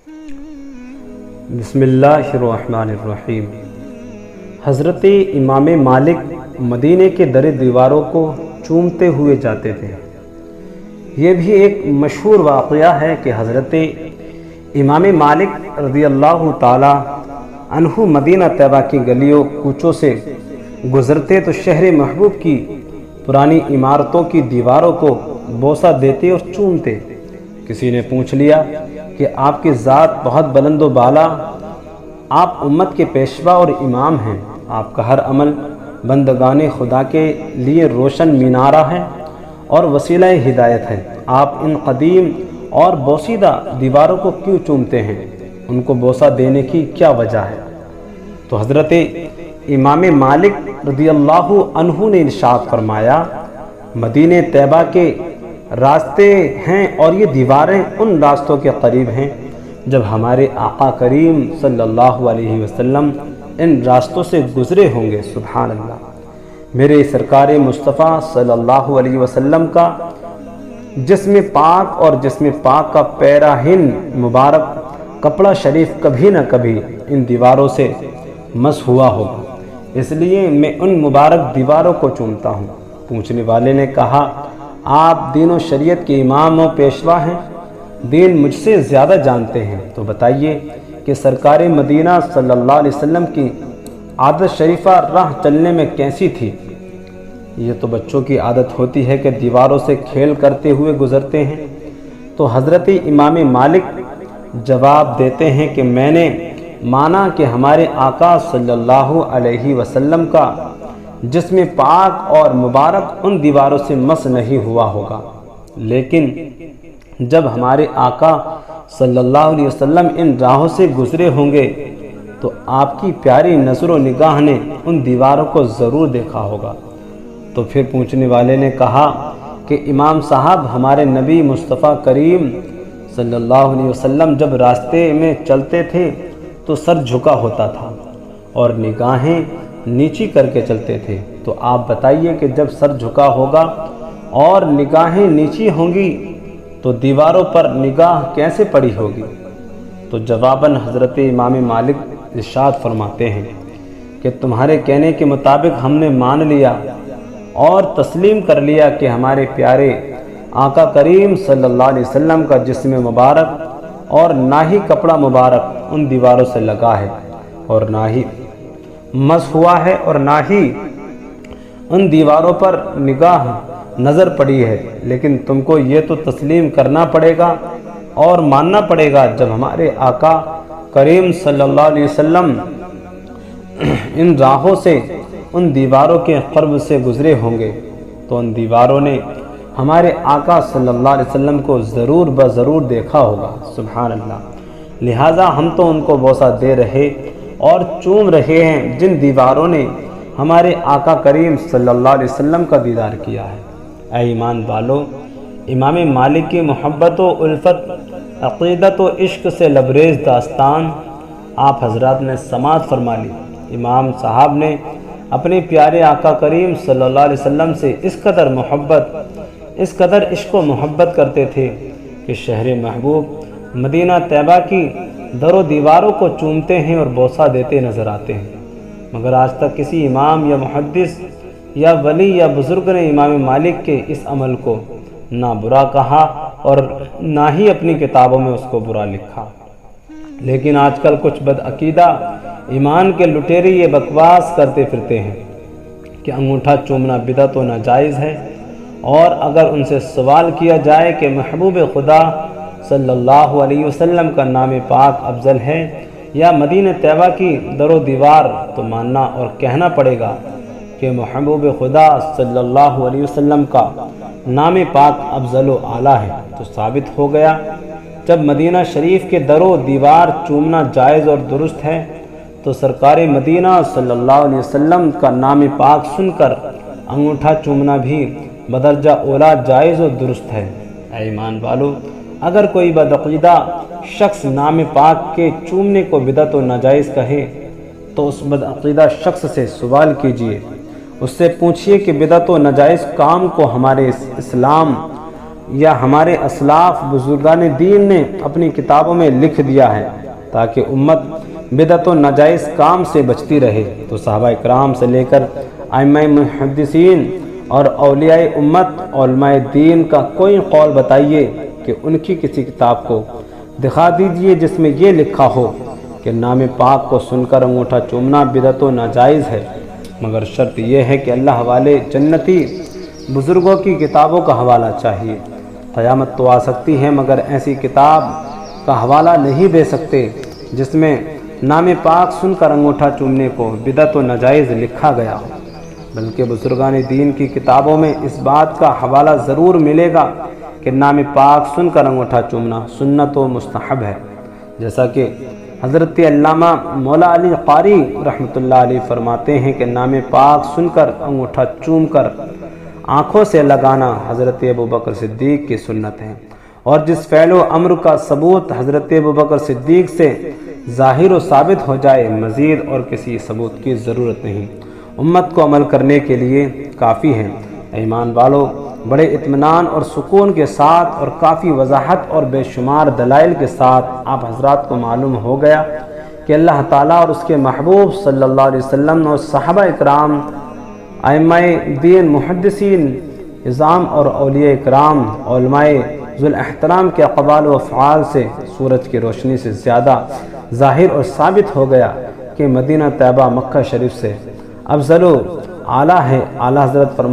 بسم اللہ الرحمن الرحیم۔ حضرت امام مالک مدینے کے در دیواروں کو چومتے ہوئے جاتے تھے۔ یہ بھی ایک مشہور واقعہ ہے کہ حضرت امام مالک رضی اللہ تعالی عنہ مدینہ طیبہ کی گلیوں کوچوں سے گزرتے تو شہر محبوب کی پرانی عمارتوں کی دیواروں کو بوسہ دیتے اور چومتے۔ کسی نے پوچھ لیا کہ آپ کی ذات بہت بلند و بالا، آپ امت کے پیشوا اور امام ہیں، آپ کا ہر عمل بندگان خدا کے لیے روشن مینارہ ہے اور وسیلہ ہدایت ہے، آپ ان قدیم اور بوسیدہ دیواروں کو کیوں چومتے ہیں؟ ان کو بوسہ دینے کی کیا وجہ ہے؟ تو حضرت امام مالک رضی اللہ عنہ نے ارشاد فرمایا، مدینہ طیبہ کے راستے ہیں اور یہ دیواریں ان راستوں کے قریب ہیں جب ہمارے آقا کریم صلی اللہ علیہ وسلم ان راستوں سے گزرے ہوں گے۔ سبحان اللہ۔ میرے سرکار مصطفیٰ صلی اللہ علیہ وسلم کا جسم پاک اور جسم پاک کا پیراہن مبارک کپڑا شریف کبھی نہ کبھی ان دیواروں سے مس ہوا ہوگا، اس لیے میں ان مبارک دیواروں کو چومتا ہوں۔ پوچھنے والے نے کہا، آپ دین و شریعت کے امام و پیشوا ہیں، دین مجھ سے زیادہ جانتے ہیں، تو بتائیے کہ سرکار مدینہ صلی اللہ علیہ وسلم کی عادت شریفہ راہ چلنے میں کیسی تھی؟ یہ تو بچوں کی عادت ہوتی ہے کہ دیواروں سے کھیل کرتے ہوئے گزرتے ہیں۔ تو حضرت امام مالک جواب دیتے ہیں کہ میں نے مانا کہ ہمارے آقا صلی اللہ علیہ وسلم کا جسم پاک اور مبارک ان دیواروں سے مس نہیں ہوا ہوگا، لیکن جب ہمارے آقا صلی اللہ علیہ وسلم ان راہوں سے گزرے ہوں گے تو آپ کی پیاری نظر و نگاہ نے ان دیواروں کو ضرور دیکھا ہوگا۔ تو پھر پوچھنے والے نے کہا کہ امام صاحب، ہمارے نبی مصطفیٰ کریم صلی اللہ علیہ وسلم جب راستے میں چلتے تھے تو سر جھکا ہوتا تھا اور نگاہیں نیچی کر کے چلتے تھے، تو آپ بتائیے کہ جب سر جھکا ہوگا اور نگاہیں نیچی ہوں گی تو دیواروں پر نگاہ کیسے پڑی ہوگی؟ تو جواباً حضرت امام مالک ارشاد فرماتے ہیں کہ تمہارے کہنے کے مطابق ہم نے مان لیا اور تسلیم کر لیا کہ ہمارے پیارے آقا کریم صلی اللہ علیہ وسلم کا جسم مبارک اور نہ ہی کپڑا مبارک ان دیواروں سے لگا ہے اور نہ ہی مس ہوا ہے اور نہ ہی ان دیواروں پر نگاہ نظر پڑی ہے، لیکن تم کو یہ تو تسلیم کرنا پڑے گا اور ماننا پڑے گا جب ہمارے آقا کریم صلی اللہ علیہ وسلم ان راہوں سے ان دیواروں کے قرب سے گزرے ہوں گے تو ان دیواروں نے ہمارے آقا صلی اللہ علیہ وسلم کو ضرور بضرور دیکھا ہوگا۔ سبحان اللہ۔ لہٰذا ہم تو ان کو بوسہ دے رہے اور چوم رہے ہیں جن دیواروں نے ہمارے آقا کریم صلی اللہ علیہ وسلم کا دیدار کیا ہے۔ اے ایمان والو، امام مالک کی محبت و الفت، عقیدت و عشق سے لبریز داستان آپ حضرات نے سماعت فرما لی۔ امام صاحب نے اپنے پیارے آقا کریم صلی اللہ علیہ وسلم سے اس قدر محبت، اس قدر عشق و محبت کرتے تھے کہ شہر محبوب مدینہ طیبہ کی در و دیواروں کو چومتے ہیں اور بوسہ دیتے نظر آتے ہیں، مگر آج تک کسی امام یا محدث یا ولی یا بزرگ نے امام مالک کے اس عمل کو نہ برا کہا اور نہ ہی اپنی کتابوں میں اس کو برا لکھا۔ لیکن آج کل کچھ بدعقیدہ ایمان کے لٹیرے یہ بکواس کرتے پھرتے ہیں کہ انگوٹھا چومنا بدعت و ناجائز ہے، اور اگر ان سے سوال کیا جائے کہ محبوب خدا صلی اللہ علیہ وسلم کا نام پاک افضل ہے یا مدینہ طیبہ کی در و دیوار، تو ماننا اور کہنا پڑے گا کہ محبوب خدا صلی اللہ علیہ وسلم کا نام پاک افضل و اعلیٰ ہے۔ تو ثابت ہو گیا جب مدینہ شریف کے در و دیوار چومنا جائز اور درست ہے تو سرکار مدینہ صلی اللہ علیہ وسلم کا نام پاک سن کر انگوٹھا چومنا بھی بدرجہ اولا جائز و درست ہے۔ اے ایمان والو، اگر کوئی بدعقیدہ شخص نام پاک کے چومنے کو بدعت و ناجائز کہے تو اس بدعقیدہ شخص سے سوال کیجئے، اس سے پوچھئے کہ بدعت و ناجائز کام کو ہمارے اسلام یا ہمارے اسلاف بزرگان دین نے اپنی کتابوں میں لکھ دیا ہے تاکہ امت بدعت و ناجائز کام سے بچتی رہے، تو صحابہ کرام سے لے کر ائمہ محدثین اور اولیاء امت علماء دین کا کوئی قول بتائیے کہ ان کی کسی کتاب کو دکھا دیجئے جس میں یہ لکھا ہو کہ نام پاک کو سن کر انگوٹھا چومنا بدعت و ناجائز ہے، مگر شرط یہ ہے کہ اللہ والے جنتی بزرگوں کی کتابوں کا حوالہ چاہیے۔ قیامت تو آ سکتی ہے مگر ایسی کتاب کا حوالہ نہیں دے سکتے جس میں نام پاک سن کر انگوٹھا چومنے کو بدعت و ناجائز لکھا گیا ہو، بلکہ بزرگان دین کی کتابوں میں اس بات کا حوالہ ضرور ملے گا کہ نام پاک سن کر انگوٹھا چومنا سنت و مستحب ہے، جیسا کہ حضرت علامہ مولا علی قاری رحمۃ اللہ علیہ فرماتے ہیں کہ نام پاک سن کر انگوٹھا چوم کر آنکھوں سے لگانا حضرت ابوبکر صدیق کی سنت ہے، اور جس فعل و امر کا ثبوت حضرت ابوبکر صدیق سے ظاہر و ثابت ہو جائے، مزید اور کسی ثبوت کی ضرورت نہیں، امت کو عمل کرنے کے لیے کافی ہے۔ ایمان والو، بڑے اطمینان اور سکون کے ساتھ اور کافی وضاحت اور بے شمار دلائل کے ساتھ آپ حضرات کو معلوم ہو گیا کہ اللہ تعالیٰ اور اس کے محبوب صلی اللہ علیہ وسلم اور صحابہ اکرام، ائمہ دین، محدثین اعظام اور اولیاء اکرام، علماء ذو الاحترام کے اقوال و افعال سے سورج کی روشنی سے زیادہ ظاہر اور ثابت ہو گیا کہ مدینہ طیبہ مکہ شریف سے افضل و اعلیٰ ہے۔ اعلیٰ حضرت فرماتے